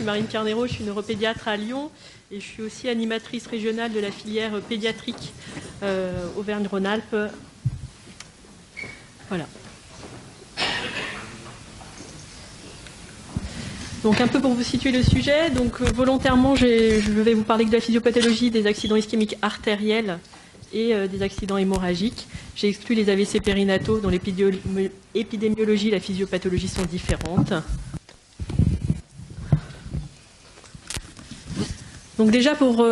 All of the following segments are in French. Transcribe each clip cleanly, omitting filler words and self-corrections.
Marine Carnero, je suis neuropédiatre à Lyon et je suis aussi animatrice régionale de la filière pédiatrique Auvergne-Rhône-Alpes. Voilà. Donc un peu pour vous situer le sujet, donc volontairement je vais vous parler de la physiopathologie des accidents ischémiques artériels et des accidents hémorragiques. J'ai exclu les AVC périnataux dont l'épidémiologie et la physiopathologie sont différentes. Donc déjà pour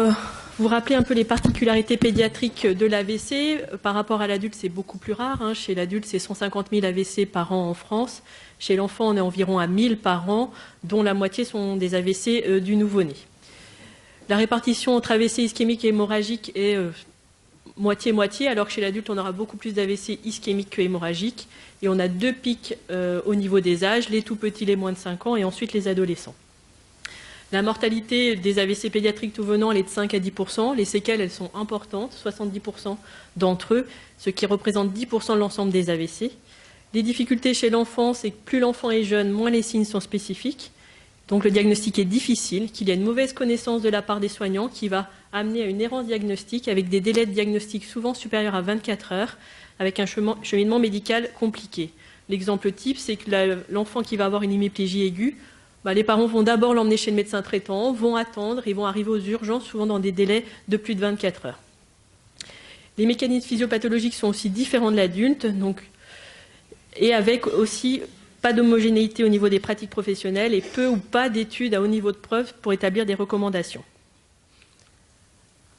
vous rappeler un peu les particularités pédiatriques de l'AVC, par rapport à l'adulte c'est beaucoup plus rare. Hein. Chez l'adulte c'est 150 000 AVC par an en France. Chez l'enfant on est environ à 1000 par an, dont la moitié sont des AVC du nouveau-né. La répartition entre AVC ischémique et hémorragique est moitié-moitié, alors que chez l'adulte on aura beaucoup plus d'AVC ischémique que hémorragique. Et on a deux pics au niveau des âges, les tout petits, les moins de 5 ans, et ensuite les adolescents. La mortalité des AVC pédiatriques tout venant, elle est de 5 à 10%. Les séquelles, elles sont importantes, 70% d'entre eux, ce qui représente 10% de l'ensemble des AVC. Les difficultés chez l'enfant, c'est que plus l'enfant est jeune, moins les signes sont spécifiques. Donc le diagnostic est difficile, qu'il y a une mauvaise connaissance de la part des soignants qui va amener à une errance diagnostique avec des délais de diagnostic souvent supérieurs à 24 heures, avec un cheminement médical compliqué. L'exemple type, c'est que l'enfant qui va avoir une hémiplégie aiguë, les parents vont d'abord l'emmener chez le médecin traitant, vont attendre et vont arriver aux urgences, souvent dans des délais de plus de 24 heures. Les mécanismes physiopathologiques sont aussi différents de l'adulte, et avec aussi pas d'homogénéité au niveau des pratiques professionnelles et peu ou pas d'études à haut niveau de preuve pour établir des recommandations.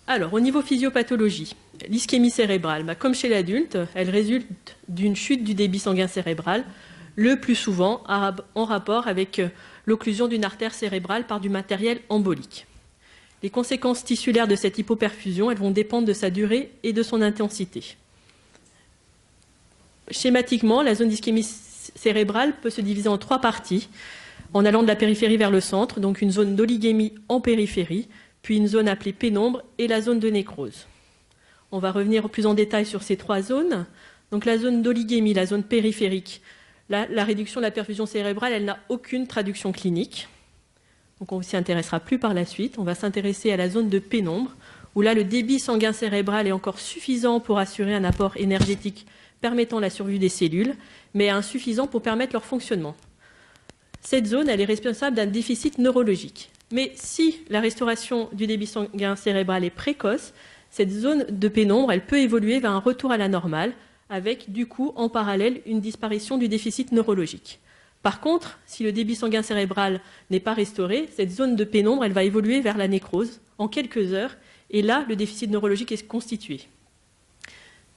Alors, au niveau physiopathologie, l'ischémie cérébrale, comme chez l'adulte, elle résulte d'une chute du débit sanguin cérébral, le plus souvent en rapport avec l'occlusion d'une artère cérébrale par du matériel embolique. Les conséquences tissulaires de cette hypoperfusion, elles vont dépendre de sa durée et de son intensité. Schématiquement, la zone d'ischémie cérébrale peut se diviser en 3 parties, en allant de la périphérie vers le centre, donc une zone d'oligamie en périphérie, puis une zone appelée pénombre et la zone de nécrose. On va revenir plus en détail sur ces 3 zones. Donc la zone d'oligamie, la zone périphérique, la réduction de la perfusion cérébrale, elle n'a aucune traduction clinique. Donc on ne s'y intéressera plus par la suite. On va s'intéresser à la zone de pénombre, où là le débit sanguin cérébral est encore suffisant pour assurer un apport énergétique permettant la survie des cellules, mais insuffisant pour permettre leur fonctionnement. Cette zone, elle est responsable d'un déficit neurologique. Mais si la restauration du débit sanguin cérébral est précoce, cette zone de pénombre, elle peut évoluer vers un retour à la normale, avec du coup en parallèle une disparition du déficit neurologique. Par contre, si le débit sanguin cérébral n'est pas restauré, cette zone de pénombre, elle va évoluer vers la nécrose en quelques heures, et là, le déficit neurologique est constitué.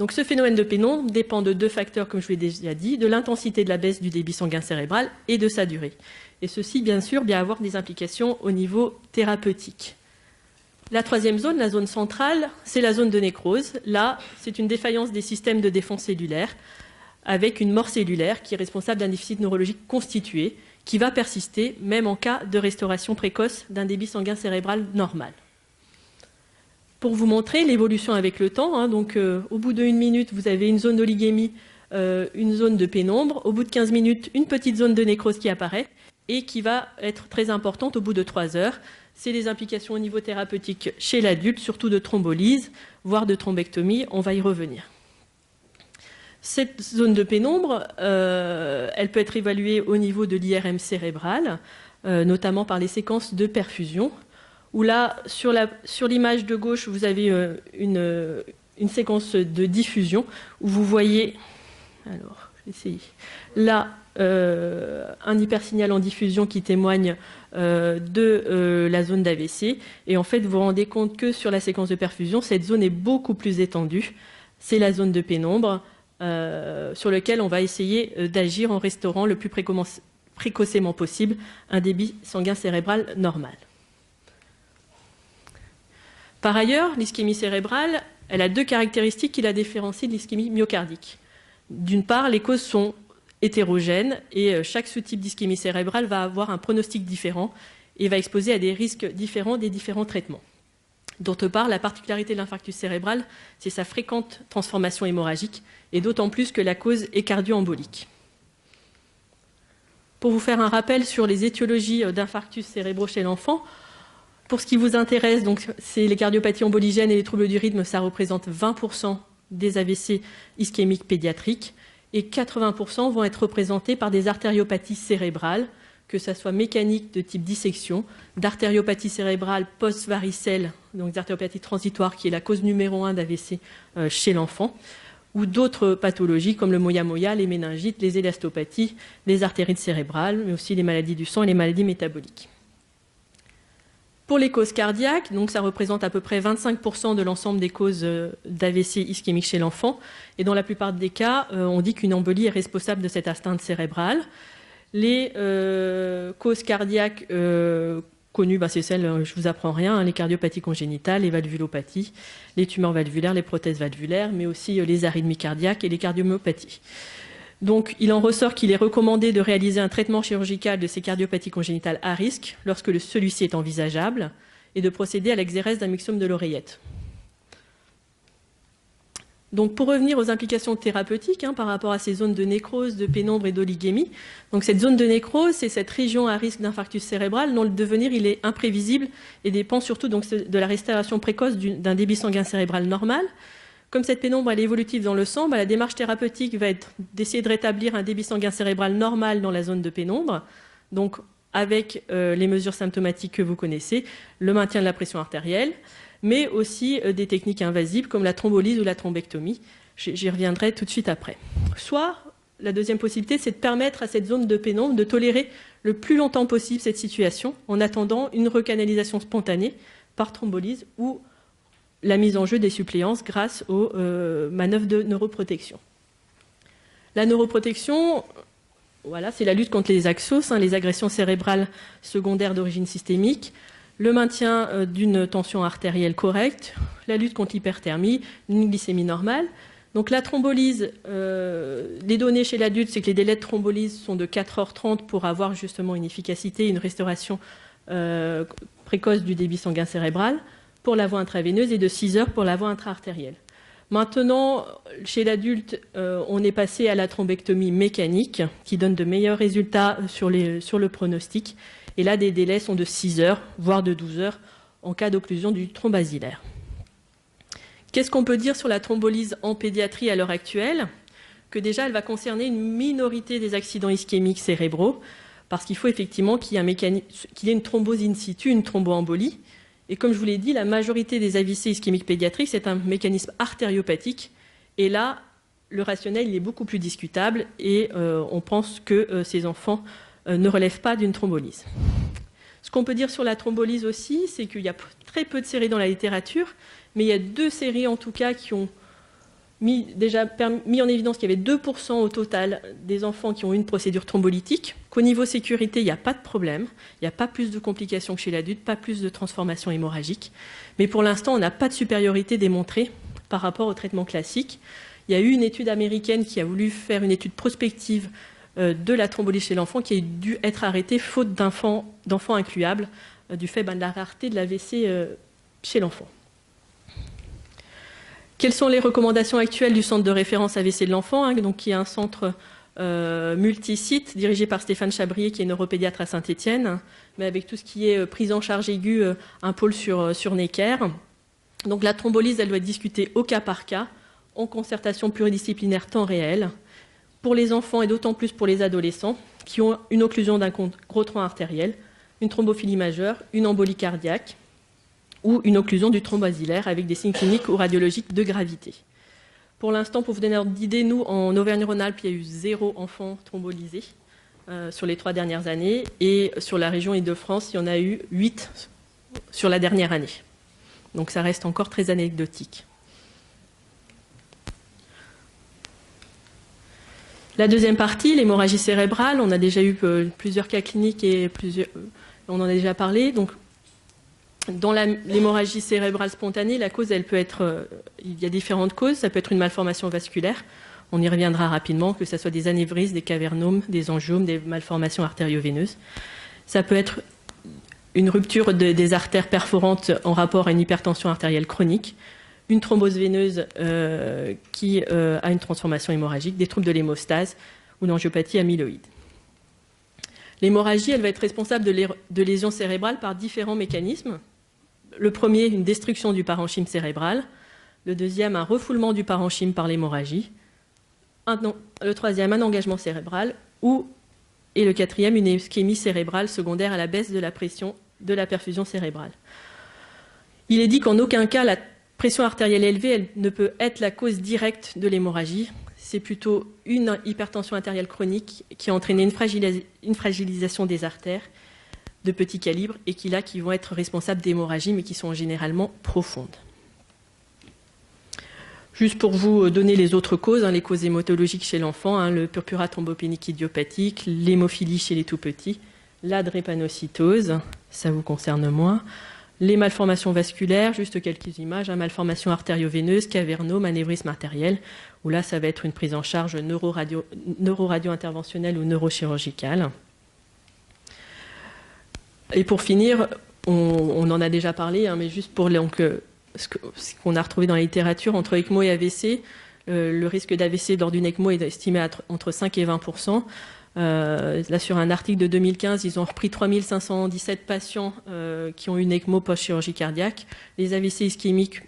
Donc ce phénomène de pénombre dépend de 2 facteurs, comme je vous l'ai déjà dit, de l'intensité de la baisse du débit sanguin cérébral et de sa durée. Et ceci, bien sûr, va avoir des implications au niveau thérapeutique. La 3e zone, la zone centrale, c'est la zone de nécrose. Là, c'est une défaillance des systèmes de défense cellulaire avec une mort cellulaire qui est responsable d'un déficit neurologique constitué qui va persister même en cas de restauration précoce d'un débit sanguin cérébral normal. Pour vous montrer l'évolution avec le temps, au bout de 1 minute, vous avez une zone d'oligamie, une zone de pénombre. Au bout de 15 minutes, une petite zone de nécrose qui apparaît et qui va être très importante au bout de 3 heures. C'est les implications au niveau thérapeutique chez l'adulte, surtout de thrombolyse, voire de thrombectomie. On va y revenir. Cette zone de pénombre, elle peut être évaluée au niveau de l'IRM cérébral, notamment par les séquences de perfusion, où là, sur l'image de gauche, vous avez une séquence de diffusion, où vous voyez, alors, je vais essayer, là, un hypersignal en diffusion qui témoigne de la zone d'AVC. Et en fait, vous vous rendez compte que sur la séquence de perfusion, cette zone est beaucoup plus étendue. C'est la zone de pénombre sur laquelle on va essayer d'agir en restaurant le plus précocement possible un débit sanguin cérébral normal. Par ailleurs, l'ischémie cérébrale, elle a 2 caractéristiques qui la différencient de l'ischémie myocardique. D'une part, les causes sont hétérogènes et chaque sous-type d'ischémie cérébrale va avoir un pronostic différent et va exposer à des risques différents des différents traitements. D'autre part, la particularité de l'infarctus cérébral, c'est sa fréquente transformation hémorragique et d'autant plus que la cause est cardio-embolique. Pour vous faire un rappel sur les étiologies d'infarctus cérébraux chez l'enfant, pour ce qui vous intéresse, donc c'est les cardiopathies emboligènes et les troubles du rythme, ça représente 20% des AVC ischémiques pédiatriques et 80% vont être représentés par des artériopathies cérébrales, que ce soit mécaniques de type dissection, d'artériopathie cérébrale post-varicelle, donc d'artériopathie transitoire qui est la cause numéro 1 d'AVC chez l'enfant, ou d'autres pathologies comme le moya-moya, les méningites, les élastopathies, les artérites cérébrales, mais aussi les maladies du sang et les maladies métaboliques. Pour les causes cardiaques, donc ça représente à peu près 25% de l'ensemble des causes d'AVC ischémique chez l'enfant. Et dans la plupart des cas, on dit qu'une embolie est responsable de cette atteinte cérébrale. Les causes cardiaques connues, c'est celles, je ne vous apprends rien, les cardiopathies congénitales, les valvulopathies, les tumeurs valvulaires, les prothèses valvulaires, mais aussi les arythmies cardiaques et les cardiomyopathies. Donc, il en ressort qu'il est recommandé de réaliser un traitement chirurgical de ces cardiopathies congénitales à risque lorsque celui-ci est envisageable et de procéder à l'exérèse d'un myxome de l'oreillette. Donc, pour revenir aux implications thérapeutiques par rapport à ces zones de nécrose, de pénombre et d'oligémie, donc cette zone de nécrose, c'est cette région à risque d'infarctus cérébral dont le devenir il est imprévisible et dépend surtout donc, de la restauration précoce d'un débit sanguin cérébral normal. Comme cette pénombre elle est évolutive dans le sang, la démarche thérapeutique va être d'essayer de rétablir un débit sanguin cérébral normal dans la zone de pénombre, donc avec les mesures symptomatiques que vous connaissez, le maintien de la pression artérielle, mais aussi des techniques invasives comme la thrombolyse ou la thrombectomie. J'y reviendrai tout de suite après. Soit, la deuxième possibilité, c'est de permettre à cette zone de pénombre de tolérer le plus longtemps possible cette situation en attendant une recanalisation spontanée par thrombolyse ou la mise en jeu des suppléances grâce aux manœuvres de neuroprotection. La neuroprotection, voilà, c'est la lutte contre les axos, les agressions cérébrales secondaires d'origine systémique, le maintien d'une tension artérielle correcte, la lutte contre l'hyperthermie, une glycémie normale. Donc la thrombolyse, les données chez l'adulte, c'est que les délais de thrombolyse sont de 4h30 pour avoir justement une efficacité, une restauration précoce du débit sanguin cérébral pour la voie intraveineuse et de 6 heures pour la voie intra-artérielle. Maintenant, chez l'adulte, on est passé à la thrombectomie mécanique qui donne de meilleurs résultats sur le pronostic. Et là, des délais sont de 6 heures, voire de 12 heures en cas d'occlusion du tronc basilaire. Qu'est-ce qu'on peut dire sur la thrombolyse en pédiatrie à l'heure actuelle? Que déjà, elle va concerner une minorité des accidents ischémiques cérébraux, parce qu'il faut effectivement qu'il y ait une thrombose in situ, une thromboembolie. Et comme je vous l'ai dit, la majorité des AVC ischémiques pédiatriques, c'est un mécanisme artériopathique. Et là, le rationnel il est beaucoup plus discutable et on pense que ces enfants ne relèvent pas d'une thrombolyse. Ce qu'on peut dire sur la thrombolyse aussi, c'est qu'il y a très peu de séries dans la littérature, mais il y a 2 séries en tout cas qui ont mis en évidence qu'il y avait 2% au total des enfants qui ont eu une procédure thrombolytique, qu'au niveau sécurité, il n'y a pas de problème, il n'y a pas plus de complications que chez l'adulte, pas plus de transformation hémorragique. Mais pour l'instant, on n'a pas de supériorité démontrée par rapport au traitement classique. Il y a eu une étude américaine qui a voulu faire une étude prospective de la thrombolyse chez l'enfant qui a dû être arrêtée faute d'enfants incluables du fait de la rareté de l'AVC chez l'enfant. Quelles sont les recommandations actuelles du centre de référence AVC de l'enfant, qui est un centre multisite dirigé par Stéphane Chabrier, qui est neuropédiatre à Saint-Étienne, mais avec tout ce qui est prise en charge aiguë, un pôle sur Necker. Donc la thrombolyse, elle doit être discutée au cas par cas, en concertation pluridisciplinaire temps réel, pour les enfants et d'autant plus pour les adolescents qui ont une occlusion d'un gros tronc artériel, une thrombophilie majeure, une embolie cardiaque, ou une occlusion du tronc basilaire avec des signes cliniques ou radiologiques de gravité. Pour l'instant, pour vous donner une idée, nous, en Auvergne-Rhône-Alpes, il y a eu 0 enfants thrombolysés sur les 3 dernières années, et sur la région Île-de-France, il y en a eu 8 sur la dernière année. Donc ça reste encore très anecdotique. La deuxième partie, l'hémorragie cérébrale, on a déjà eu plusieurs cas cliniques et on en a déjà parlé. Donc, dans l'hémorragie cérébrale spontanée, la cause, elle peut être, il y a différentes causes. Ça peut être une malformation vasculaire. On y reviendra rapidement, que ce soit des anévrismes, des cavernomes, des angiomes, des malformations artério-veineuses. Ça peut être une rupture des artères perforantes en rapport à une hypertension artérielle chronique, une thrombose veineuse qui a une transformation hémorragique, des troubles de l'hémostase ou une angiopathie amyloïde. L'hémorragie, elle va être responsable de lésions cérébrales par différents mécanismes. Le premier, une destruction du parenchyme cérébral. Le deuxième, un refoulement du parenchyme par l'hémorragie. Le troisième, un engagement cérébral. Et le quatrième, une ischémie cérébrale secondaire à la baisse de la pression de la perfusion cérébrale. Il est dit qu'en aucun cas, la pression artérielle élevée elle ne peut être la cause directe de l'hémorragie. C'est plutôt une hypertension artérielle chronique qui a entraîné une fragilisation des artères de petit calibre et qui vont être responsables d'hémorragies, mais qui sont généralement profondes. Juste pour vous donner les autres causes, les causes hématologiques chez l'enfant, le purpura thrombopénique idiopathique, l'hémophilie chez les tout-petits, la drépanocytose, ça vous concerne moins, les malformations vasculaires, juste quelques images, malformations artério-veineuses, cavernos, manévrisme artériel, où là, ça va être une prise en charge neuro-radio-interventionnelle ou neurochirurgicale. Et pour finir, on en a déjà parlé, mais juste pour ce qu'on a retrouvé dans la littérature, entre ECMO et AVC, le risque d'AVC lors d'une ECMO est estimé à entre 5 et 20%. Là, sur un article de 2015, ils ont repris 3517 patients qui ont eu une ECMO post-chirurgie cardiaque. Les AVC ischémiques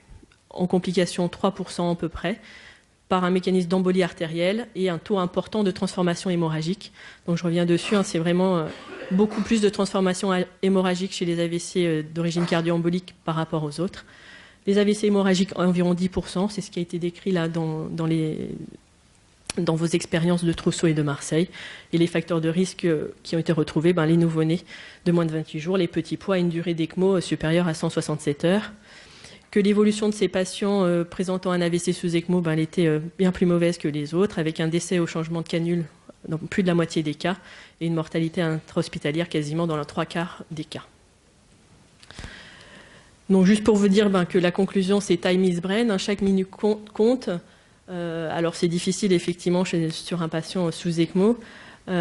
en complications, 3% à peu près, par un mécanisme d'embolie artérielle et un taux important de transformation hémorragique. Donc je reviens dessus, c'est vraiment beaucoup plus de transformation hémorragique chez les AVC d'origine cardio-embolique par rapport aux autres. Les AVC hémorragiques, environ 10%, c'est ce qui a été décrit là dans vos expériences de Trousseau et de Marseille. Et les facteurs de risque qui ont été retrouvés, les nouveau-nés de moins de 28 jours, les petits poids et une durée d'ECMO supérieure à 167 heures. Que l'évolution de ces patients présentant un AVC sous ECMO, elle était bien plus mauvaise que les autres, avec un décès au changement de canule dans plus de la moitié des cas et une mortalité intra-hospitalière quasiment dans les 3/4 des cas. Donc juste pour vous dire que la conclusion, c'est time is brain, chaque minute compte. Alors c'est difficile effectivement sur un patient sous ECMO. Il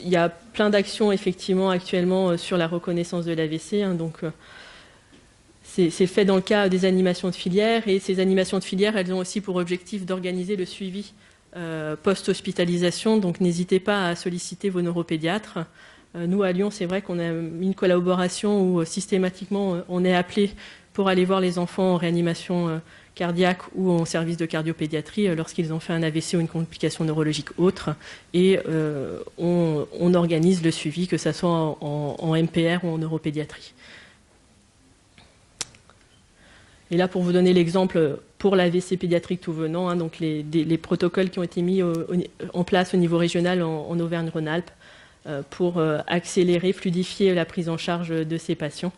y a plein d'actions effectivement actuellement sur la reconnaissance de l'AVC. C'est fait dans le cas des animations de filière, et ces animations de filière, elles ont aussi pour objectif d'organiser le suivi post-hospitalisation. Donc n'hésitez pas à solliciter vos neuropédiatres. Nous, à Lyon, c'est vrai qu'on a mis une collaboration où systématiquement on est appelé pour aller voir les enfants en réanimation cardiaque ou en service de cardiopédiatrie lorsqu'ils ont fait un AVC ou une complication neurologique autre. Et on organise le suivi, que ce soit en MPR ou en neuropédiatrie. Et là, pour vous donner l'exemple pour l'AVC pédiatrique tout venant, donc les protocoles qui ont été mis en place au niveau régional en Auvergne-Rhône-Alpes pour accélérer, fluidifier la prise en charge de ces patients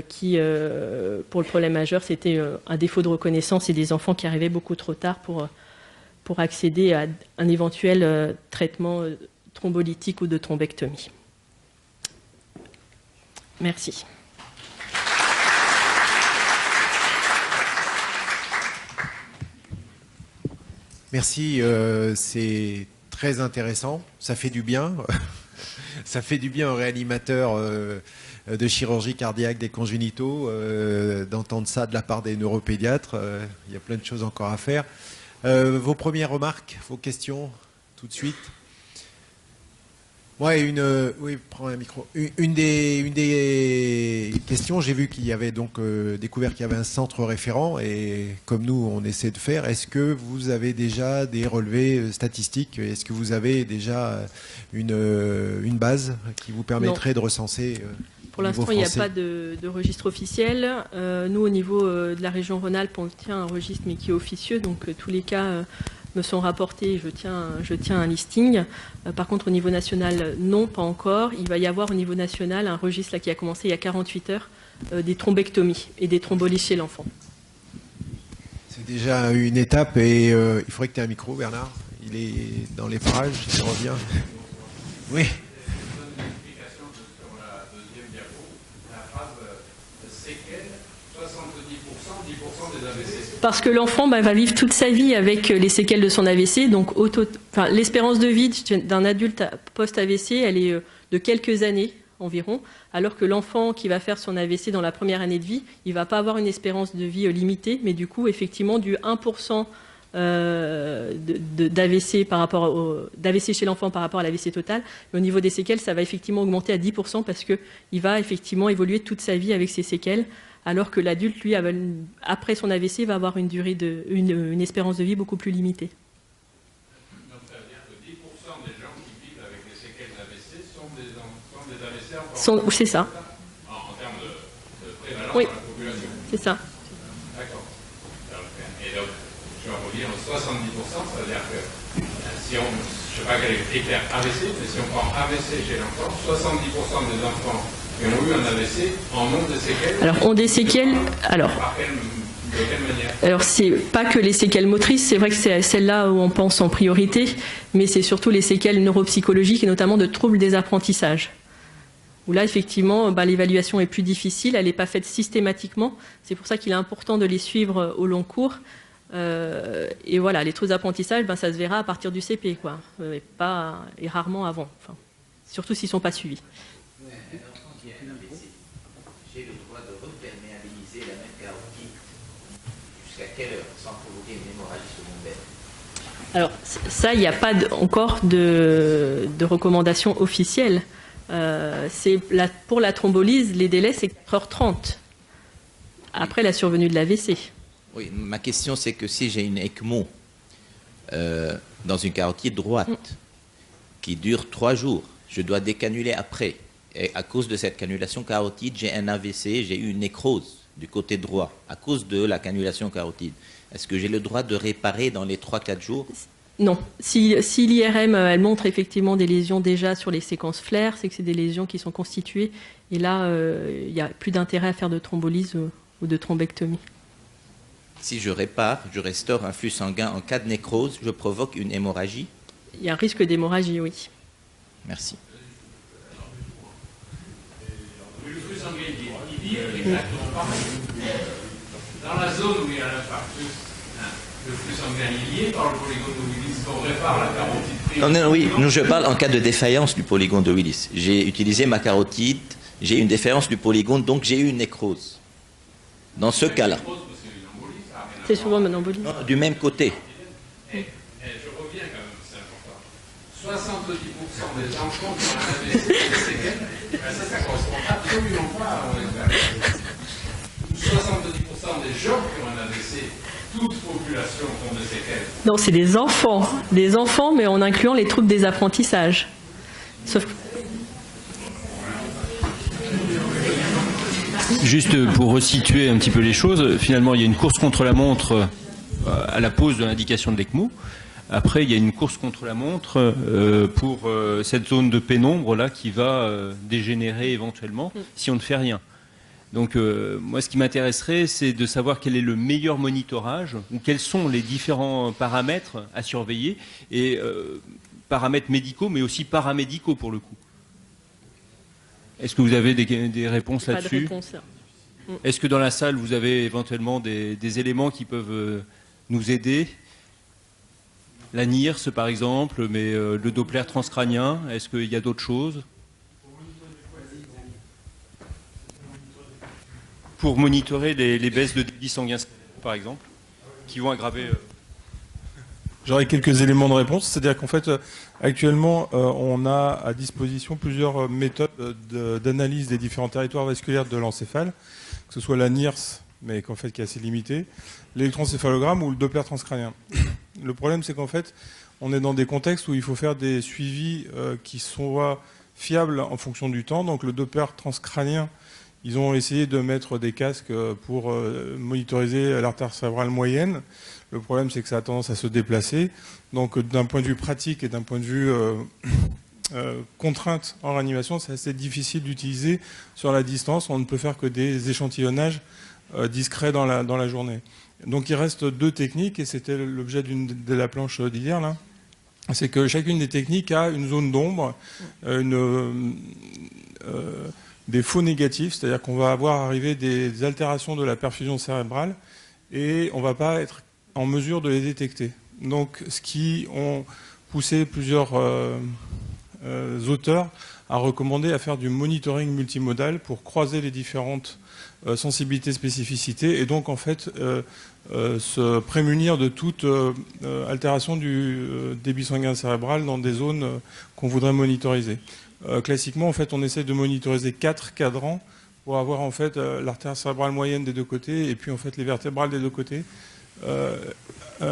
qui, pour le problème majeur, c'était un défaut de reconnaissance et des enfants qui arrivaient beaucoup trop tard pour accéder à un éventuel traitement thrombolytique ou de thrombectomie. Merci. Merci, c'est très intéressant, ça fait du bien. Ça fait du bien aux réanimateurs de chirurgie cardiaque des congénitaux d'entendre ça de la part des neuropédiatres. Il y a plein de choses encore à faire. Vos premières remarques, vos questions, tout de suite. Oui, prends un micro. Une des questions, j'ai vu qu'il y avait donc découvert qu'il y avait un centre référent, et comme nous on essaie de faire, est-ce que vous avez déjà des relevés statistiques? Est-ce que vous avez déjà une base qui vous permettrait de recenser pour l'instant, il n'y a pas de registre officiel. Nous, au niveau de la région Rhône-Alpes, on tient un registre mais qui est officieux, donc tous les cas me sont rapportés, je tiens un listing. Par contre, au niveau national, non, pas encore. Il va y avoir au niveau national un registre là, qui a commencé il y a 48 heures, des thrombectomies et des thrombolies chez l'enfant. C'est déjà une étape, et il faudrait que tu aies un micro, Bernard. Il est dans les parages, il revient. Oui. Parce que l'enfant va vivre toute sa vie avec les séquelles de son AVC. Donc, l'espérance de vie d'un adulte post-AVC, elle est de quelques années environ, alors que l'enfant qui va faire son AVC dans la première année de vie, il ne va pas avoir une espérance de vie limitée, mais du coup, effectivement, du 1% d'AVC d'AVC chez l'enfant par rapport à l'AVC total. Mais au niveau des séquelles, ça va effectivement augmenter à 10% parce qu'il va effectivement évoluer toute sa vie avec ses séquelles, alors que l'adulte, lui, après son AVC, va avoir une espérance de vie beaucoup plus limitée. Donc ça veut dire que 10% des gens qui vivent avec des séquelles d'AVC sont des AVC encore. C'est ça. En termes de prévalence Oui. dans la population. C'est ça. D'accord. Et donc, je vais redire 70%, ça veut dire que si on, je ne sais pas quel est le critère AVC, mais si on prend AVC chez l'enfant, 70% des enfants qui ont eu un AVC en ont des séquelles. Alors, ont des séquelles. Alors. De quelle manière? Alors, c'est pas que les séquelles motrices, c'est vrai que c'est celle-là où on pense en priorité, mais c'est surtout les séquelles neuropsychologiques et notamment de troubles des apprentissages. Où là, effectivement, l'évaluation est plus difficile, elle n'est pas faite systématiquement. C'est pour ça qu'il est important de les suivre au long cours. Et voilà, les troubles d'apprentissage, ça se verra à partir du CP, quoi, et rarement avant. Enfin, surtout s'ils ne sont pas suivis. Un enfant qui a un AVC, j'ai le droit de reperméabiliser la même carotide jusqu'à quelle heure sans provoquer une hémorragie secondaire? Alors, ça, il n'y a pas encore de recommandation officielle. Pour la thrombolyse, les délais, c'est 4h30 après la survenue de l'AVC. Oui, ma question c'est que si j'ai une ECMO dans une carotide droite qui dure 3 jours, je dois décanuler après. Et à cause de cette cannulation carotide, j'ai un AVC, j'ai eu une nécrose du côté droit à cause de la cannulation carotide. Est-ce que j'ai le droit de réparer dans les 3-4 jours? Non. Si l'IRM elle montre effectivement des lésions déjà sur les séquences flares, c'est que c'est des lésions qui sont constituées. Et là, il n'y a plus d'intérêt à faire de thrombolyse ou de thrombectomie. Si je répare, je restaure un flux sanguin en cas de nécrose, je provoque une hémorragie? Il y a un risque d'hémorragie, oui. Merci. Le flux sanguin, il vit exactement pareil. Dans la zone où il y a l'infarctus, le flux sanguin est lié par le polygone de Willis, on répare la carotide primaire. Oui, je parle en cas de défaillance du polygone de Willis. J'ai utilisé ma carotide, j'ai une défaillance du polygone, donc j'ai eu une nécrose. Dans ce cas-là. C'est souvent une embolie. Du même côté. Je reviens quand même, c'est important. 70% des enfants qui ont un AVC, des séquelles, ça ne correspond absolument pas à mon expérience. 70% des gens qui ont un AVC, toute population ont des séquelles. Non, c'est des enfants. Des enfants, mais en incluant les troubles des apprentissages. Sauf que... Juste pour resituer un petit peu les choses, finalement il y a une course contre la montre à la pose de l'indication de l'ECMO. Après il y a une course contre la montre pour cette zone de pénombre là qui va dégénérer éventuellement si on ne fait rien. Donc moi ce qui m'intéresserait c'est de savoir quel est le meilleur monitorage ou quels sont les différents paramètres à surveiller et paramètres médicaux mais aussi paramédicaux pour le coup. Est-ce que vous avez des réponses là-dessus? Est-ce que dans la salle, vous avez éventuellement des éléments qui peuvent nous aider? La NIRS, par exemple, mais le Doppler transcrânien, est-ce qu'il y a d'autres choses? Pour monitorer les baisses de débit sanguin, par exemple, qui vont aggraver... J'aurais quelques éléments de réponse, c'est-à-dire qu'en fait, actuellement, on a à disposition plusieurs méthodes d'analyse des différents territoires vasculaires de l'encéphale, que ce soit la NIRS, mais qu'en fait qui est assez limitée, l'électroencéphalogramme ou le Doppler transcrânien. Le problème, c'est qu'en fait, on est dans des contextes où il faut faire des suivis qui soient fiables en fonction du temps. Donc le Doppler transcrânien, ils ont essayé de mettre des casques pour monitoriser l'artère cérébrale moyenne. Le problème, c'est que ça a tendance à se déplacer. Donc, d'un point de vue pratique et d'un point de vue contrainte en réanimation, c'est assez difficile d'utiliser sur la distance. On ne peut faire que des échantillonnages discrets dans la journée. Donc, il reste 2 techniques, et c'était l'objet de la planche d'hier, là. C'est que chacune des techniques a une zone d'ombre, des faux négatifs, c'est-à-dire qu'on va avoir arrivé des altérations de la perfusion cérébrale, et on ne va pas être en mesure de les détecter. Donc, ce qui ont poussé plusieurs auteurs a recommandé à faire du monitoring multimodal pour croiser les différentes sensibilités, spécificités, et donc en fait se prémunir de toute altération du débit sanguin cérébral dans des zones qu'on voudrait monitoriser. Classiquement, en fait, on essaie de monitoriser 4 cadrans pour avoir en fait l'artère cérébrale moyenne des deux côtés et puis en fait les vertébrales des deux côtés.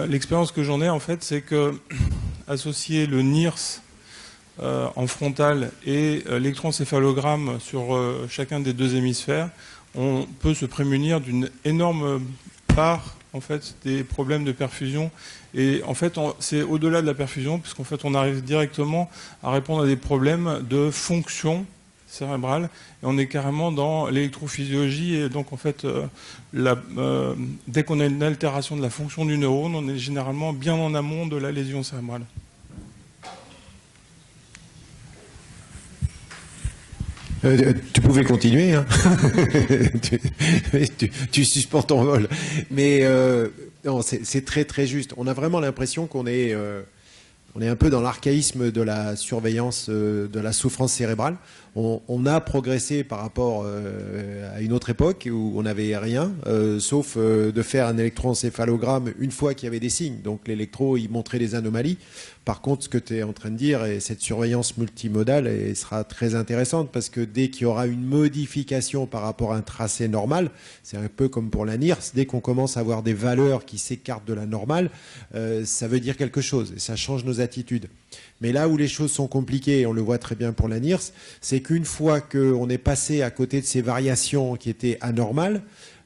L'expérience que j'en ai en fait, c'est que associer le NIRS en frontal et l'électroencéphalogramme sur chacun des deux hémisphères, on peut se prémunir d'une énorme part en fait des problèmes de perfusion. Et en fait, c'est au-delà de la perfusion, puisqu'en fait, on arrive directement à répondre à des problèmes de fonction cérébrale. Et on est carrément dans l'électrophysiologie. Et donc, en fait, dès qu'on a une altération de la fonction du neurone, on est généralement bien en amont de la lésion cérébrale. Tu pouvais continuer, hein. tu suspends ton vol. Mais non, c'est très très juste. On a vraiment l'impression qu'on est un peu dans l'archaïsme de la surveillance de la souffrance cérébrale. On a progressé par rapport à une autre époque où on n'avait rien, sauf de faire un électroencéphalogramme une fois qu'il y avait des signes. Donc l'électro, il montrait des anomalies. Par contre, ce que tu es en train de dire, et cette surveillance multimodale sera très intéressante parce que dès qu'il y aura une modification par rapport à un tracé normal, c'est un peu comme pour la NIRS, dès qu'on commence à avoir des valeurs qui s'écartent de la normale, ça veut dire quelque chose et ça change nos attitudes. Mais là où les choses sont compliquées, et on le voit très bien pour la NIRS, c'est qu'une fois qu'on est passé à côté de ces variations qui étaient anormales,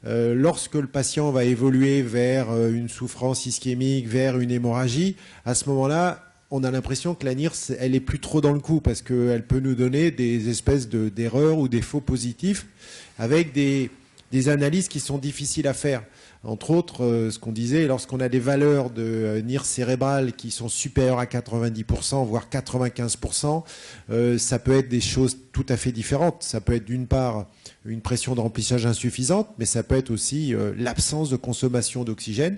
lorsque le patient va évoluer vers une souffrance ischémique, vers une hémorragie, à ce moment-là, on a l'impression que la NIRS, elle est plus trop dans le coup parce qu'elle peut nous donner des espèces d'erreurs ou des faux positifs avec des analyses qui sont difficiles à faire. Entre autres, ce qu'on disait, lorsqu'on a des valeurs de NIRS cérébrale qui sont supérieures à 90%, voire 95%, ça peut être des choses tout à fait différentes. Ça peut être d'une part une pression de remplissage insuffisante, mais ça peut être aussi l'absence de consommation d'oxygène.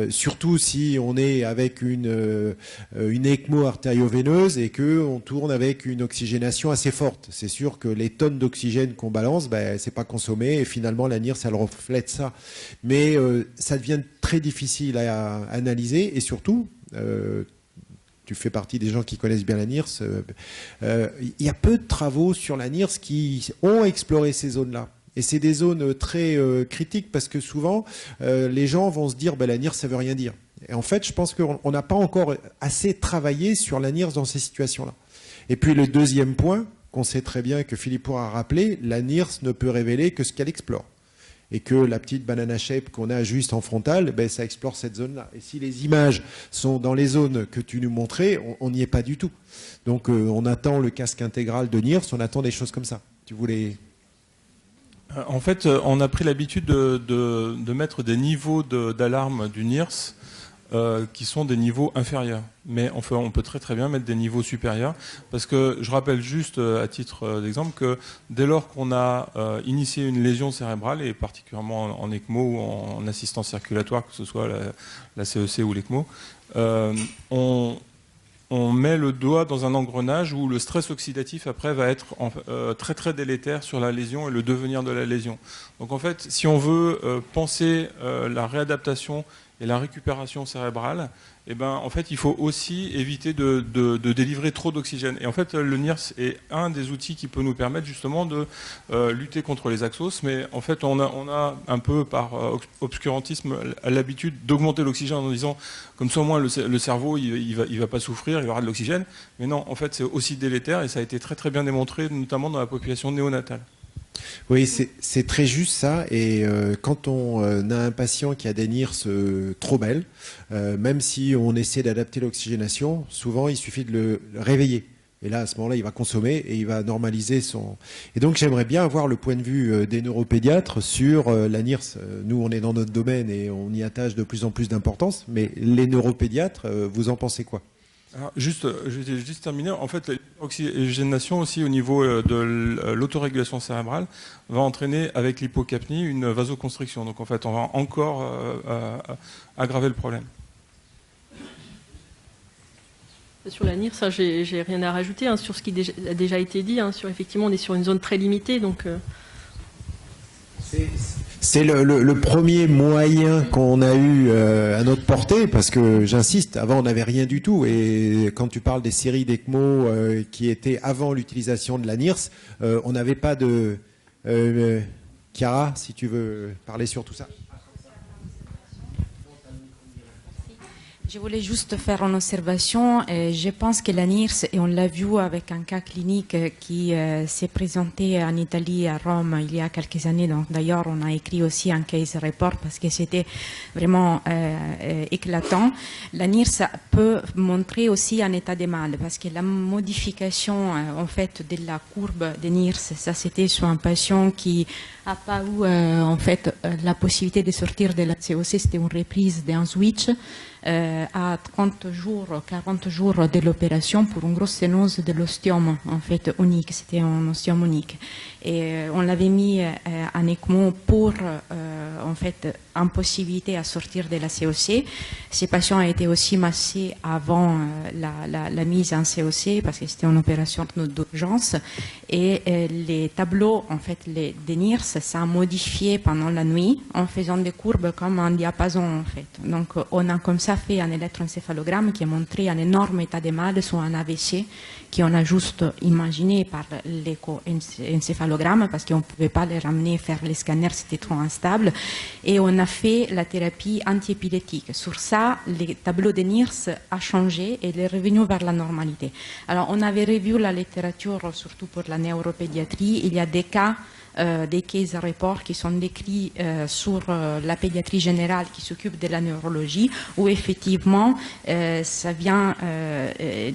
Surtout si on est avec une ECMO artério-veineuse et qu'on tourne avec une oxygénation assez forte. C'est sûr que les tonnes d'oxygène qu'on balance, c'est pas consommé et finalement la NIRS, elle reflète ça. Mais ça devient très difficile à analyser et surtout, tu fais partie des gens qui connaissent bien la NIRS, il y a peu de travaux sur la NIRS qui ont exploré ces zones-là. Et c'est des zones très critiques parce que souvent, les gens vont se dire la NIRS, ça veut rien dire. Et en fait, je pense qu'on n'a pas encore assez travaillé sur la NIRS dans ces situations-là. Et puis le deuxième point, qu'on sait très bien que Philippe pourra rappeler, la NIRS ne peut révéler que ce qu'elle explore. Et que la petite banana shape qu'on a juste en frontal, ça explore cette zone-là. Et si les images sont dans les zones que tu nous montrais, on n'y est pas du tout. Donc on attend le casque intégral de NIRS, on attend des choses comme ça. Tu voulais... En fait, on a pris l'habitude de mettre des niveaux d'alarme du NIRS qui sont des niveaux inférieurs. Mais on peut très très bien mettre des niveaux supérieurs parce que je rappelle juste à titre d'exemple que dès lors qu'on a initié une lésion cérébrale et particulièrement en ECMO ou en assistance circulatoire, que ce soit la CEC ou l'ECMO, on met le doigt dans un engrenage où le stress oxydatif après va être très très délétère sur la lésion et le devenir de la lésion. Donc en fait, si on veut penser la réadaptation et la récupération cérébrale, en fait, il faut aussi éviter de délivrer trop d'oxygène. Et en fait, le NIRS est un des outils qui peut nous permettre justement de lutter contre les axos. Mais en fait, on a un peu par obscurantisme l'habitude d'augmenter l'oxygène en disant comme ça au moins le cerveau il va pas souffrir, il aura de l'oxygène. Mais non, en fait, c'est aussi délétère et ça a été très très bien démontré, notamment dans la population néonatale. Oui, c'est très juste ça. Et quand on a un patient qui a des NIRS trop belles, même si on essaie d'adapter l'oxygénation, souvent il suffit de le réveiller. Et là, à ce moment-là, il va consommer et il va normaliser son... Et donc, j'aimerais bien avoir le point de vue des neuropédiatres sur la NIRS. Nous, on est dans notre domaine et on y attache de plus en plus d'importance. Mais les neuropédiatres, vous en pensez quoi ? Alors, je vais juste terminer. En fait, l'oxygénation aussi au niveau de l'autorégulation cérébrale va entraîner avec l'hypocapnie une vasoconstriction. Donc en fait, on va encore aggraver le problème. Sur la NIRS, ça, j'ai rien à rajouter hein, sur ce qui a déjà été dit. Hein, effectivement, on est sur une zone très limitée, donc. C'est le premier moyen qu'on a eu à notre portée, parce que j'insiste, avant on n'avait rien du tout. Et quand tu parles des séries d'ECMO qui étaient avant l'utilisation de la NIRS, on n'avait pas de... Chiara, si tu veux parler sur tout ça. Je voulais juste faire une observation. Je pense que la NIRS, et on l'a vu avec un cas clinique qui s'est présenté en Italie, à Rome, il y a quelques années. Donc, d'ailleurs, on a écrit aussi un case report parce que c'était vraiment éclatant. La NIRS peut montrer aussi un état de mal parce que la modification en fait de la courbe de NIRS, ça c'était sur un patient qui n'a pas eu en fait la possibilité de sortir de la COC. C'était une reprise d'un switch. À 30 jours, 40 jours de l'opération pour une grosse sténose de l'ostium, en fait, unique. C'était un ostium unique. Et on l'avait mis en ECMO pour, en fait, impossibilité à sortir de la COC. Ces patients ont été aussi massés avant la mise en COC parce que c'était une opération d'urgence. Et les tableaux, en fait, des NIRS, ça a modifié pendant la nuit en faisant des courbes comme un diapason, en fait. Donc, on a comme ça fait un électroencéphalogramme qui a montré un énorme état de mal sur un AVC qu'on a juste imaginé par l'écho-encéphalogramme parce qu'on ne pouvait pas les ramener faire les scanners, c'était trop instable. Et on a fait la thérapie antiépileptique. Sur ça, le tableau de NIRS a changé et il est revenu vers la normalité. Alors, on avait revu la littérature, surtout pour la neuropédiatrie. Il y a des cas des case reports qui sont décrits sur la pédiatrie générale qui s'occupe de la neurologie, où effectivement ça vient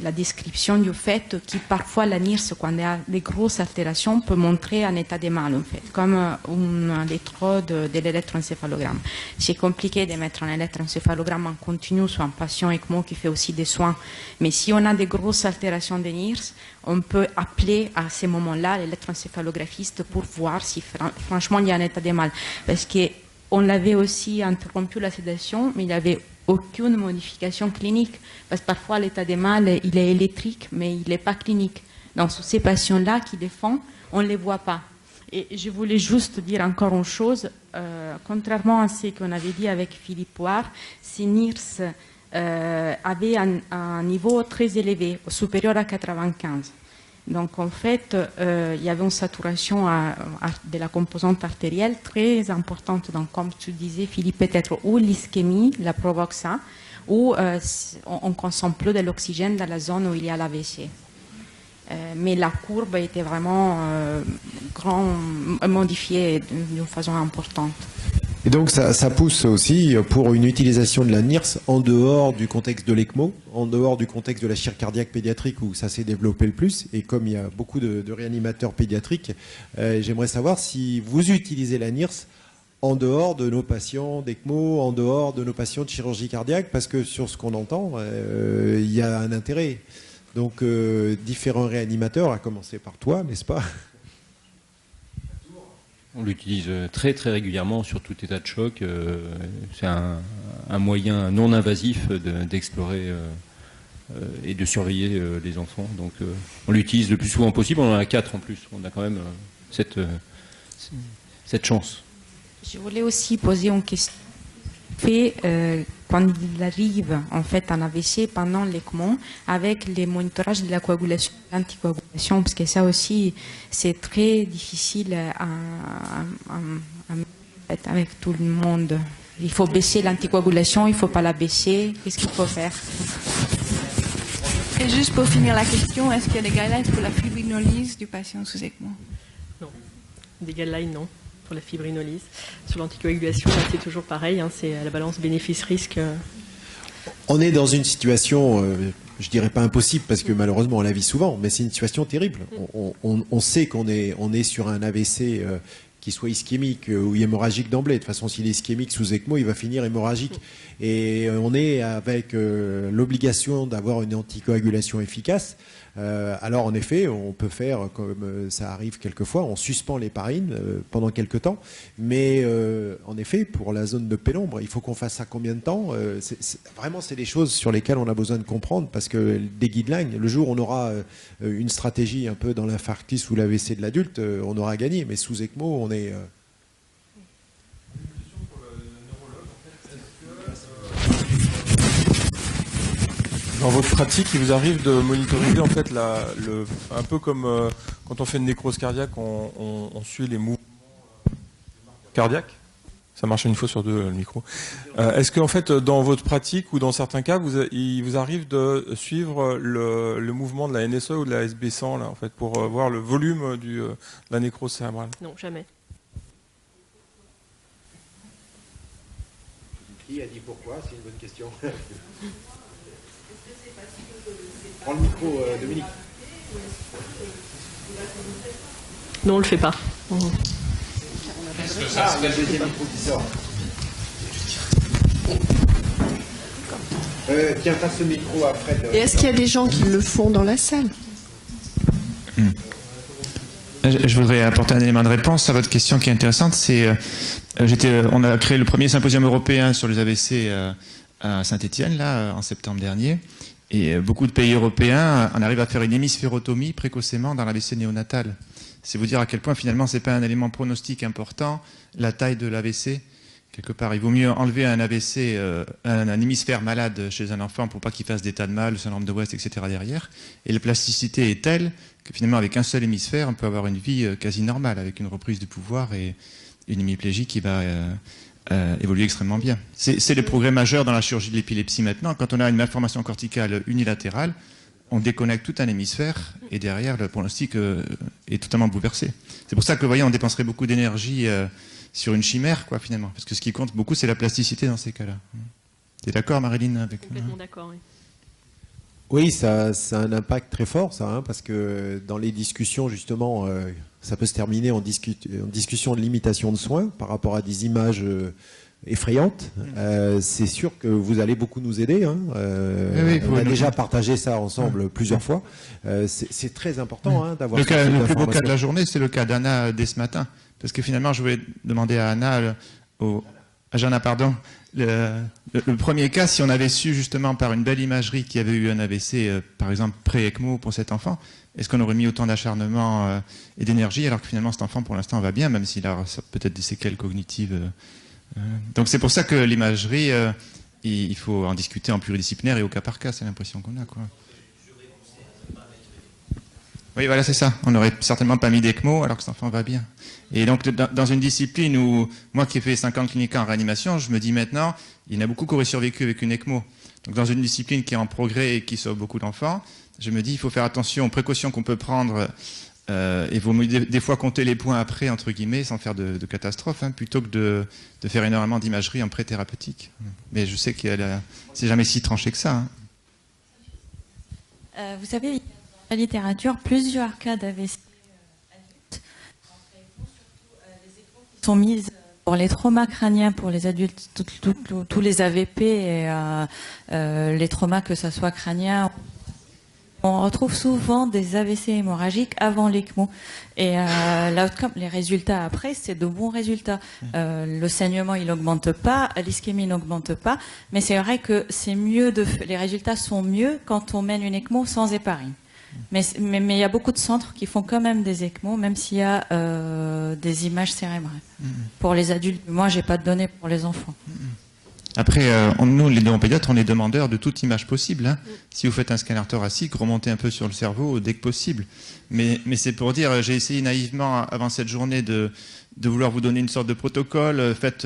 la description du fait que parfois la NIRS, quand il y a des grosses altérations, peut montrer un état de mal, en fait, comme un électrode de l'électroencéphalogramme. C'est compliqué de mettre un électroencéphalogramme en continu sur un patient ECMO qui fait aussi des soins, mais si on a des grosses altérations de NIRS, on peut appeler à ces moments-là l'électroencéphalographiste pour voir si franchement il y a un état de mal. Parce qu'on l'avait aussi interrompu la sédation, mais il n'y avait aucune modification clinique. Parce que parfois l'état de mal, il est électrique, mais il n'est pas clinique. Donc ces patients-là qui les font, on ne les voit pas. Et je voulais juste dire encore une chose, contrairement à ce qu'on avait dit avec Philippe Poire, ces NIRS avait un niveau très élevé, supérieur à 95. Donc en fait, il y avait une saturation de la composante artérielle très importante. Donc comme tu disais, Philippe, peut-être ou l'ischémie la provoque ça, ou on consomme plus de l'oxygène dans la zone où il y a l'AVC. Mais la courbe était vraiment modifiée d'une façon importante. Et donc ça pousse aussi pour une utilisation de la NIRS en dehors du contexte de l'ECMO, en dehors du contexte de la chirurgie cardiaque pédiatrique où ça s'est développé le plus. Et comme il y a beaucoup de réanimateurs pédiatriques, j'aimerais savoir si vous utilisez la NIRS en dehors de nos patients d'ECMO, en dehors de nos patients de chirurgie cardiaque, parce que sur ce qu'on entend, il y a un intérêt. Donc différents réanimateurs, à commencer par toi, n'est-ce pas ? On l'utilise très très régulièrement sur tout état de choc. C'est un moyen non invasif d'explorer et de surveiller les enfants. Donc on l'utilise le plus souvent possible. On en a 4 en plus. On a quand même cette chance. Je voulais aussi poser une question. Quand il arrive en fait en AVC pendant l'ECMO avec les monitorages de la coagulation, l'anticoagulation, parce que ça aussi c'est très difficile avec tout le monde. Il faut baisser l'anticoagulation, il ne faut pas la baisser. Qu'est-ce qu'il faut faire? Et juste pour finir la question, est-ce qu'il y a des guidelines pour la fibrinolyse du patient sous ECMO? Non. Des guidelines, non. Pour la fibrinolyse. Sur l'anticoagulation, c'est toujours pareil, hein, c'est la balance bénéfice-risque. On est dans une situation, je dirais pas impossible, parce que malheureusement on la vit souvent, mais c'est une situation terrible. On sait qu'on est sur un AVC qui soit ischémique ou hémorragique d'emblée. De toute façon, s'il est ischémique sous ECMO, il va finir hémorragique. Et on est avec l'obligation d'avoir une anticoagulation efficace. Alors en effet, on peut faire comme ça arrive quelquefois, on suspend l'héparine pendant quelques temps, mais en effet, pour la zone de pénombre, il faut qu'on fasse ça combien de temps? Vraiment, c'est des choses sur lesquelles on a besoin de comprendre, parce que des guidelines, le jour où on aura une stratégie un peu dans l'infarctus ou l'AVC de l'adulte, on aura gagné, mais sous ECMO, on est... Dans votre pratique, il vous arrive de monitoriser en fait un peu comme quand on fait une nécrose cardiaque, on suit les mouvements cardiaques. Ça marche une fois sur deux le micro. Est-ce qu'en fait dans votre pratique ou dans certains cas, il vous arrive de suivre le mouvement de la NSE ou de la SB100 là, en fait, pour voir le volume de la nécrose cérébrale? Non, jamais. Qui a dit pourquoi? C'est une bonne question. Prends le micro, Dominique. Non, on le fait pas. Est-ce que ça le deuxième micro qui sort. Tiens, passe le micro à Fred. Et est-ce qu'il y a des gens qui le font dans la salle? Je voudrais apporter un élément de réponse à votre question qui est intéressante. On a créé le premier symposium européen sur les AVC à Saint-Étienne là en septembre dernier. Et beaucoup de pays européens en arrivent à faire une hémisphérotomie précocement dans l'AVC néonatal. C'est vous dire à quel point finalement c'est pas un élément pronostique important, la taille de l'AVC. Quelque part, il vaut mieux enlever un AVC, un hémisphère malade chez un enfant pour pas qu'il fasse des tas de mal, le syndrome de West, etc. derrière. Et la plasticité est telle que finalement avec un seul hémisphère, on peut avoir une vie quasi normale, avec une reprise du pouvoir et une hémiplégie qui va évoluer extrêmement bien. C'est le progrès majeur dans la chirurgie de l'épilepsie maintenant. Quand on a une malformation corticale unilatérale, on déconnecte tout un hémisphère et derrière le pronostic est totalement bouleversé. C'est pour ça que, vous voyez, on dépenserait beaucoup d'énergie sur une chimère, quoi, finalement. Parce que ce qui compte beaucoup, c'est la plasticité dans ces cas-là. Tu es d'accord, Marilyn, avec... Complètement d'accord, oui. Oui, ça a un impact très fort, ça, hein, parce que dans les discussions, justement, ça peut se terminer en discussion de limitation de soins par rapport à des images effrayantes. C'est sûr que vous allez beaucoup nous aider. Hein. On a déjà partagé ça ensemble plusieurs fois. C'est très important hein, d'avoir... Le plus beau cas de la journée, c'est le cas d'Anna dès ce matin. Parce que finalement, je voulais demander à Anna, à Jana, pardon, le premier cas, si on avait su justement par une belle imagerie qu'il y avait eu un AVC, par exemple pré-ECMO pour cet enfant, est-ce qu'on aurait mis autant d'acharnement et d'énergie alors que finalement cet enfant pour l'instant va bien, même s'il a peut-être des séquelles cognitives. Donc c'est pour ça que l'imagerie, il faut en discuter en pluridisciplinaire et au cas par cas, c'est l'impression qu'on a, quoi. Oui, voilà, c'est ça. On n'aurait certainement pas mis d'ECMO alors que cet enfant va bien. Et donc, dans une discipline où, moi qui ai fait 5 ans de clinique en réanimation, je me dis maintenant, il y en a beaucoup qui auraient survécu avec une ECMO. Donc, dans une discipline qui est en progrès et qui sauve beaucoup d'enfants, je me dis, il faut faire attention aux précautions qu'on peut prendre et il vaut mieux des fois compter les points après, entre guillemets, sans faire de catastrophe, hein, plutôt que de faire énormément d'imagerie en pré-thérapeutique. Mais je sais que c'est jamais si tranché que ça. Hein. Vous savez, dans la littérature, plusieurs cas d'AVC adultes sont mises pour les traumas crâniens pour les adultes, tous les AVP et les traumas, que ce soit crâniens. On retrouve souvent des AVC hémorragiques avant l'ECMO. Et l'outcome, les résultats après, c'est de bons résultats. Le saignement, il n'augmente pas, l'ischémie n'augmente pas. Mais c'est vrai que c'est mieux les résultats sont mieux quand on mène une ECMO sans héparine. Mais il y a beaucoup de centres qui font quand même des ECMO, même s'il y a des images cérébrales. Pour les adultes, moi, j'ai pas de données pour les enfants. Après, nous, les neuropédiatres, on est demandeurs de toute image possible. Hein. Si vous faites un scanner thoracique, remontez un peu sur le cerveau dès que possible. Mais c'est pour dire, j'ai essayé naïvement, avant cette journée, de vouloir vous donner une sorte de protocole. Faites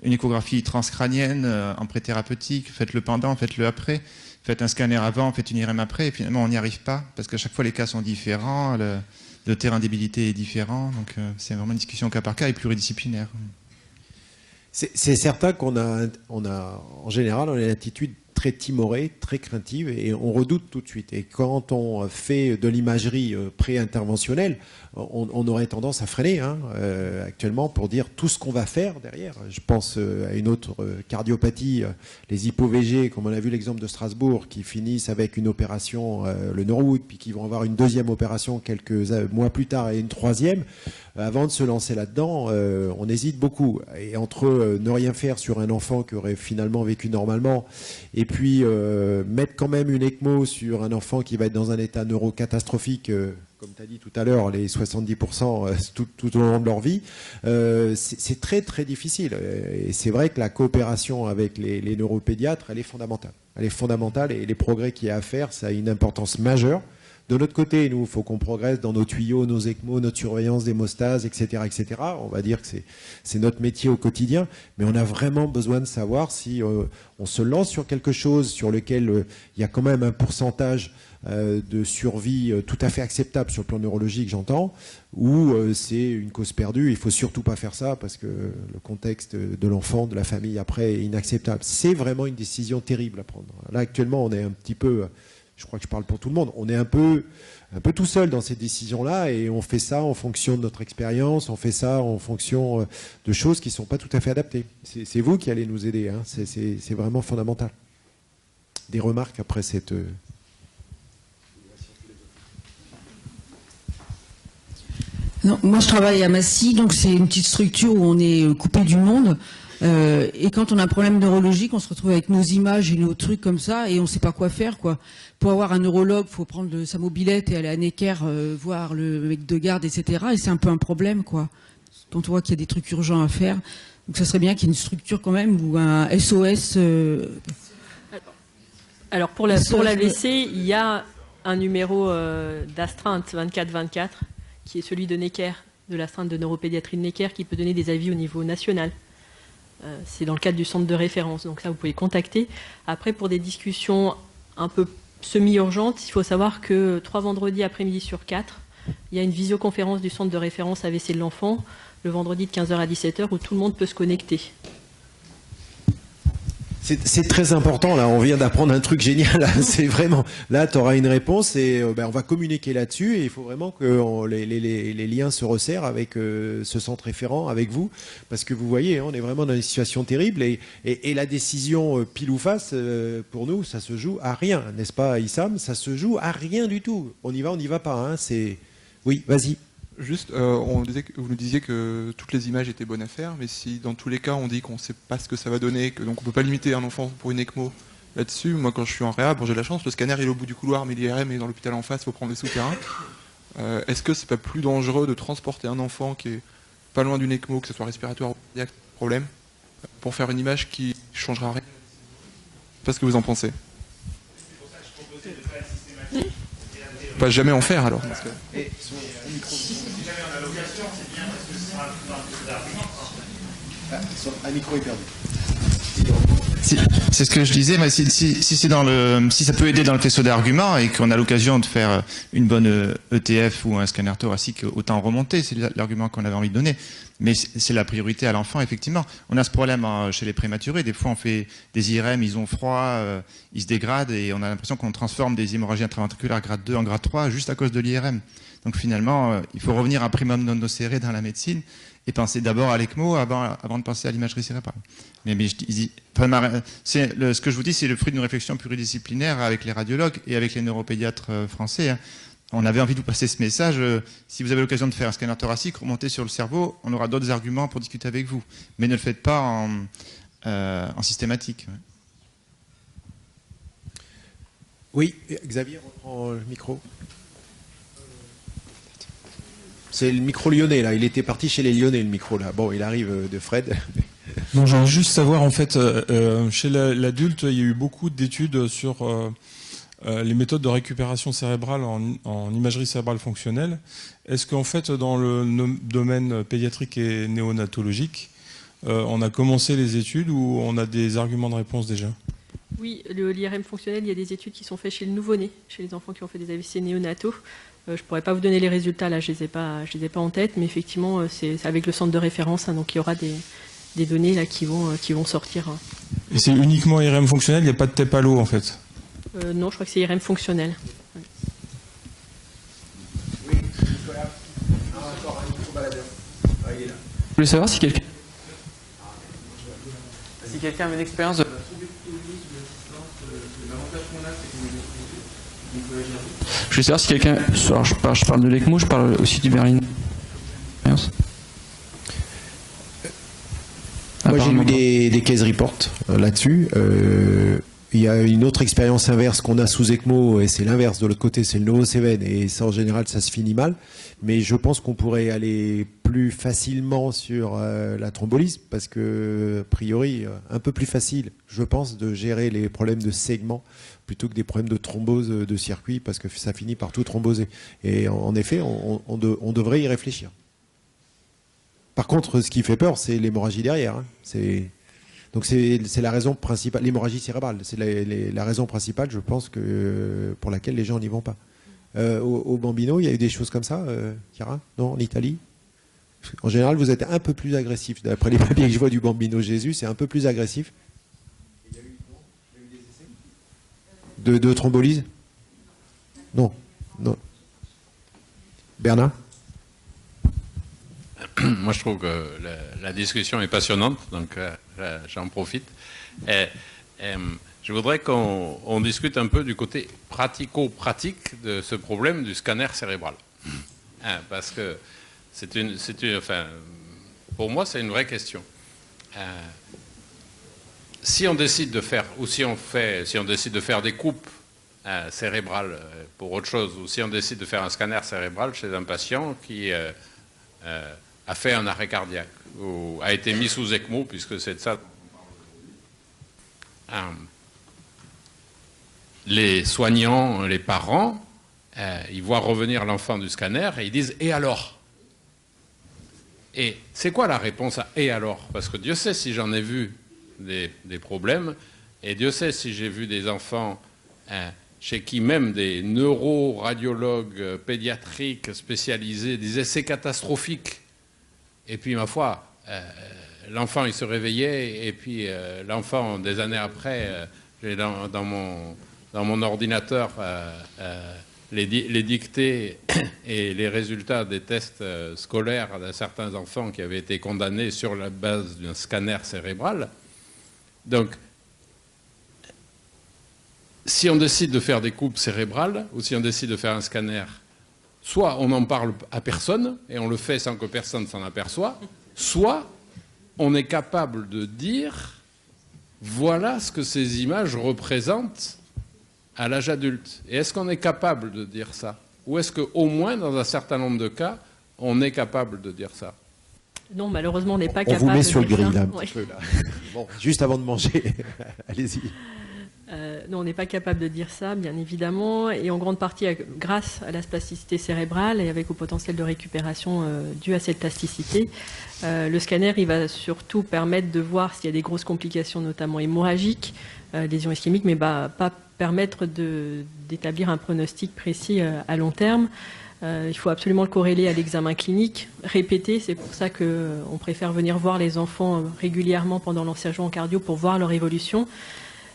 une échographie transcrânienne en pré-thérapeutique, faites le pendant, faites-le après. Faites un scanner avant, faites une IRM après. Et finalement, on n'y arrive pas, parce qu'à chaque fois, les cas sont différents, le terrain d'habilité est différent. Donc, c'est vraiment une discussion cas par cas et pluridisciplinaire. C'est certain qu'on a, en général, on a une attitude très timorée, très craintive, et on redoute tout de suite. Et quand on fait de l'imagerie pré-interventionnelle, on aurait tendance à freiner actuellement pour dire tout ce qu'on va faire derrière. Je pense à une autre cardiopathie, les hypo-VG, comme on a vu l'exemple de Strasbourg, qui finissent avec une opération, le Norwood, puis qui vont avoir une deuxième opération quelques mois plus tard et une troisième. Avant de se lancer là-dedans, on hésite beaucoup. Et entre ne rien faire sur un enfant qui aurait finalement vécu normalement, et puis mettre quand même une ECMO sur un enfant qui va être dans un état neurocatastrophique, comme tu as dit tout à l'heure, les 70% tout au long de leur vie, c'est très très difficile. Et c'est vrai que la coopération avec les neuropédiatres, elle est fondamentale. Elle est fondamentale et les progrès qu'il y a à faire, ça a une importance majeure. De notre côté, nous, il faut qu'on progresse dans nos tuyaux, nos ECMO, notre surveillance d'hémostase, etc., etc. On va dire que c'est notre métier au quotidien, mais on a vraiment besoin de savoir si on se lance sur quelque chose sur lequel il y a quand même un pourcentage de survie tout à fait acceptable sur le plan neurologique, j'entends, ou c'est une cause perdue. Il faut surtout pas faire ça parce que le contexte de l'enfant, de la famille après est inacceptable. C'est vraiment une décision terrible à prendre. Là, actuellement, on est un petit peu... Je crois que je parle pour tout le monde. On est un peu tout seul dans ces décisions-là et on fait ça en fonction de notre expérience, on fait ça en fonction de choses qui ne sont pas tout à fait adaptées. C'est vous qui allez nous aider, hein. C'est vraiment fondamental. Des remarques après cette... Non, moi, je travaille à Massy, donc c'est une petite structure où on est coupé du monde. Et quand on a un problème neurologique, on se retrouve avec nos images et nos trucs comme ça, et on ne sait pas quoi faire, quoi. Pour avoir un neurologue, il faut prendre sa mobilette et aller à Necker voir le mec de garde, etc. Et c'est un peu un problème, quoi. Quand on voit qu'il y a des trucs urgents à faire, donc ça serait bien qu'il y ait une structure quand même ou un SOS. Alors pour l'AVC, il y a un numéro d'astreinte 24-24 qui est celui de Necker, de l'astreinte de neuropédiatrie de Necker, qui peut donner des avis au niveau national. C'est dans le cadre du centre de référence, donc là vous pouvez contacter. Après, pour des discussions un peu semi-urgentes, il faut savoir que 3 vendredis après-midi sur 4, il y a une visioconférence du centre de référence AVC de l'enfant, le vendredi de 15h à 17h, où tout le monde peut se connecter. C'est très important, là, on vient d'apprendre un truc génial, c'est vraiment, là tu auras une réponse et on va communiquer là-dessus et il faut vraiment que les liens se resserrent avec ce centre référent, avec vous, parce que vous voyez, on est vraiment dans une situation terrible et la décision pile ou face, pour nous, ça se joue à rien, n'est-ce pas Issam? Ça se joue à rien du tout, on y va pas, hein, c'est... Oui, vas-y. Juste, vous nous disiez que toutes les images étaient bonnes à faire, mais si dans tous les cas on dit qu'on ne sait pas ce que ça va donner, que donc on ne peut pas limiter un enfant pour une ECMO là-dessus, moi quand je suis en réa, bon j'ai de la chance, le scanner il est au bout du couloir, mais l'IRM est dans l'hôpital en face, il faut prendre les souterrains. Est-ce que c'est pas plus dangereux de transporter un enfant qui est pas loin d'une ECMO, que ce soit respiratoire ou cardiaque, problème, pour faire une image qui ne changera rien? Je sais pas ce que vous en pensez. Pas jamais en faire alors. Un micro est perdu. C'est ce que je disais, mais si ça peut aider dans le faisceau d'arguments et qu'on a l'occasion de faire une bonne ETF ou un scanner thoracique, autant remonter, c'est l'argument qu'on avait envie de donner. Mais c'est la priorité à l'enfant, effectivement. On a ce problème chez les prématurés. Des fois, on fait des IRM, ils ont froid, ils se dégradent et on a l'impression qu'on transforme des hémorragies intraventriculaires grade 2 en grade 3 juste à cause de l'IRM. Donc finalement, il faut revenir à primum non nocere dans la médecine et penser d'abord à l'ECMO avant de penser à l'imagerie cérébrale. Ce que je vous dis, c'est le fruit d'une réflexion pluridisciplinaire avec les radiologues et avec les neuropédiatres français. On avait envie de vous passer ce message. Si vous avez l'occasion de faire un scanner thoracique, remontez sur le cerveau, on aura d'autres arguments pour discuter avec vous. Mais ne le faites pas en systématique. Oui, Xavier, reprend le micro. C'est le micro lyonnais, là. Il était parti chez les Lyonnais, le micro, là. Bon, il arrive de Fred. Non, j'aimerais juste savoir, en fait, chez l'adulte, il y a eu beaucoup d'études sur les méthodes de récupération cérébrale en imagerie cérébrale fonctionnelle. Est-ce qu'en fait, dans le domaine pédiatrique et néonatologique, on a commencé les études ou on a des arguments de réponse déjà? Oui, l'IRM fonctionnel, il y a des études qui sont faites chez le nouveau-né, chez les enfants qui ont fait des AVC néonataux. Je ne pourrais pas vous donner les résultats, là, je ne les ai pas en tête, mais effectivement, c'est avec le centre de référence, hein, donc il y aura des données là, qui vont sortir. Et c'est uniquement IRM fonctionnel, il n'y a pas de TEP à l'eau en fait? Non, je crois que c'est IRM fonctionnel. Je voulais savoir si quelqu'un avait une expérience de... Je voulais savoir si quelqu'un... Alors je parle de l'ECMO, je parle aussi du Berlin. Moi j'ai lu des case reports là-dessus. Il y a une autre expérience inverse qu'on a sous ECMO, et c'est l'inverse de l'autre côté, c'est le Novocéven, et ça en général ça se finit mal. Mais je pense qu'on pourrait aller plus facilement sur la thrombolyse, parce que, a priori, un peu plus facile, je pense, de gérer les problèmes de segment plutôt que des problèmes de thrombose de circuit, parce que ça finit par tout thromboser. Et en effet, on devrait y réfléchir. Par contre, ce qui fait peur, c'est l'hémorragie derrière. Hein. Donc c'est la raison principale, l'hémorragie cérébrale, c'est la raison principale, je pense, pour laquelle les gens n'y vont pas. Au Bambino, il y a eu des choses comme ça, Chiara? Non, en Italie? En général, vous êtes un peu plus agressif. D'après les papiers que je vois du Bambino Jésus, c'est un peu plus agressif. Il y a eu des essais de thrombolyse? Non. Bernard? Moi, je trouve que la discussion est passionnante, donc j'en profite. Je voudrais qu'on discute un peu du côté pratico-pratique de ce problème du scanner cérébral. Parce que enfin, pour moi, c'est une vraie question. Si on décide de faire, ou si on décide de faire des coupes cérébrales pour autre chose, ou si on décide de faire un scanner cérébral chez un patient qui a fait un arrêt cardiaque, ou a été mis sous ECMO, puisque c'est de ça. Les soignants, les parents, ils voient revenir l'enfant du scanner et ils disent « et alors ?» Et c'est quoi la réponse à « et alors ?» Parce que Dieu sait si j'en ai vu des problèmes, et Dieu sait si j'ai vu des enfants chez qui même des neuroradiologues pédiatriques spécialisés disaient « c'est catastrophique ». Et puis, ma foi, l'enfant, il se réveillait, et puis l'enfant, des années après, j'ai dans mon ordinateur les dictées et les résultats des tests scolaires de certains enfants qui avaient été condamnés sur la base d'un scanner cérébral. Donc, si on décide de faire des coupes cérébrales, ou si on décide de faire un scanner, soit on n'en parle à personne, et on le fait sans que personne s'en aperçoive, soit on est capable de dire voilà ce que ces images représentent à l'âge adulte. Et est-ce qu'on est capable de dire ça? Ou est-ce qu'au moins, dans un certain nombre de cas, on est capable de dire ça? Non, malheureusement, on n'est pas capable de dire ça. On vous met sur le grill, là, un petit peu, là. Bon, juste avant de manger, allez-y. Non, on n'est pas capable de dire ça, bien évidemment, et en grande partie grâce à la spasticité cérébrale et avec au potentiel de récupération dû à cette plasticité. Le scanner, il va surtout permettre de voir s'il y a des grosses complications, notamment hémorragiques, lésions ischémiques, mais pas permettre d'établir un pronostic précis à long terme. Il faut absolument le corréler à l'examen clinique, répété. C'est pour ça qu'on préfère venir voir les enfants régulièrement pendant l'ensergement en cardio pour voir leur évolution.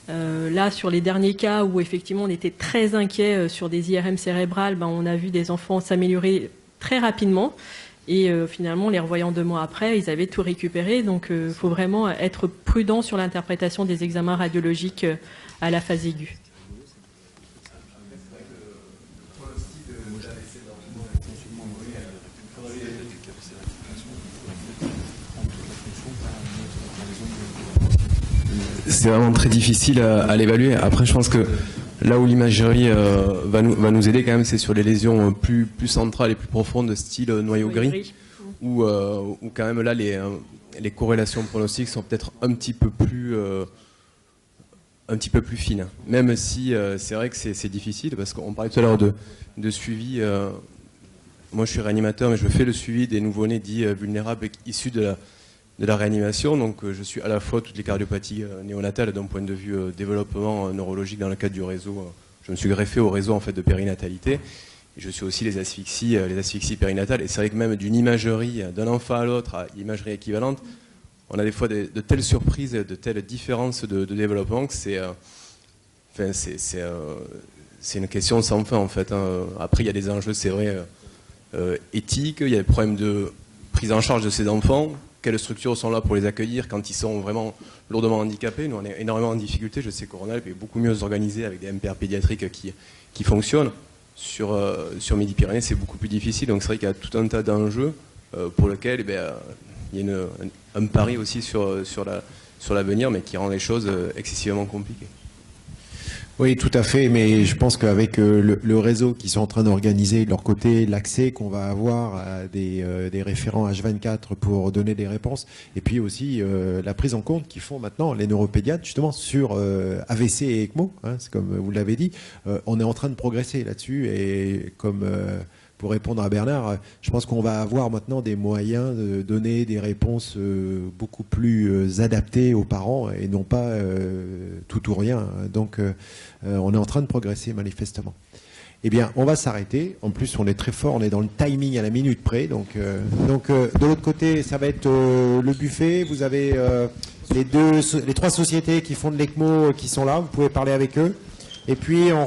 Là, sur les derniers cas où effectivement on était très inquiet sur des IRM cérébrales, on a vu des enfants s'améliorer très rapidement et finalement, les revoyant 2 mois après, ils avaient tout récupéré. Donc, il faut vraiment être prudent sur l'interprétation des examens radiologiques à la phase aiguë. C'est vraiment très difficile à l'évaluer. Après, je pense que là où l'imagerie va nous aider quand même, c'est sur les lésions plus centrales et plus profondes, style noyau gris, où quand même là les corrélations pronostiques sont peut-être un petit peu plus fines. Même si c'est vrai que c'est difficile, parce qu'on parlait tout à l'heure de suivi. Moi, je suis réanimateur, mais je fais le suivi des nouveau-nés dits vulnérables issus de la réanimation, donc je suis à la fois toutes les cardiopathies néonatales d'un point de vue développement neurologique dans le cadre du réseau. Je me suis greffé au réseau en fait de périnatalité, et je suis aussi les asphyxies périnatales. Et c'est vrai que même d'une imagerie d'un enfant à l'autre à imagerie équivalente, on a des fois de telles surprises, de telles différences de développement que c'est une question sans fin en fait. Après, il y a des enjeux, c'est vrai, éthiques, il y a des problèmes de prise en charge de ces enfants. Quelles structures sont là pour les accueillir quand ils sont vraiment lourdement handicapés? Nous, on est énormément en difficulté. Je sais qu'Euronalp est beaucoup mieux organisé avec des MPR pédiatriques qui fonctionnent. Sur Midi-Pyrénées, c'est beaucoup plus difficile. Donc c'est vrai qu'il y a tout un tas d'enjeux pour lesquels il y a un pari aussi sur l'avenir, mais qui rend les choses excessivement compliquées. Oui, tout à fait, mais je pense qu'avec le réseau qui sont en train d'organiser de leur côté, l'accès qu'on va avoir à des référents H24 pour donner des réponses, et puis aussi la prise en compte qu'ils font maintenant les neuropédiatres justement sur AVC et ECMO, hein, c'est comme vous l'avez dit, on est en train de progresser là-dessus, et comme pour répondre à Bernard, je pense qu'on va avoir maintenant des moyens de donner des réponses beaucoup plus adaptées aux parents et non pas tout ou rien. Donc on est en train de progresser manifestement. Eh bien, on va s'arrêter. En plus, on est très fort, on est dans le timing à la minute près. Donc de l'autre côté, ça va être le buffet. Vous avez les trois sociétés qui font de l'ECMO qui sont là. Vous pouvez parler avec eux. Et puis, on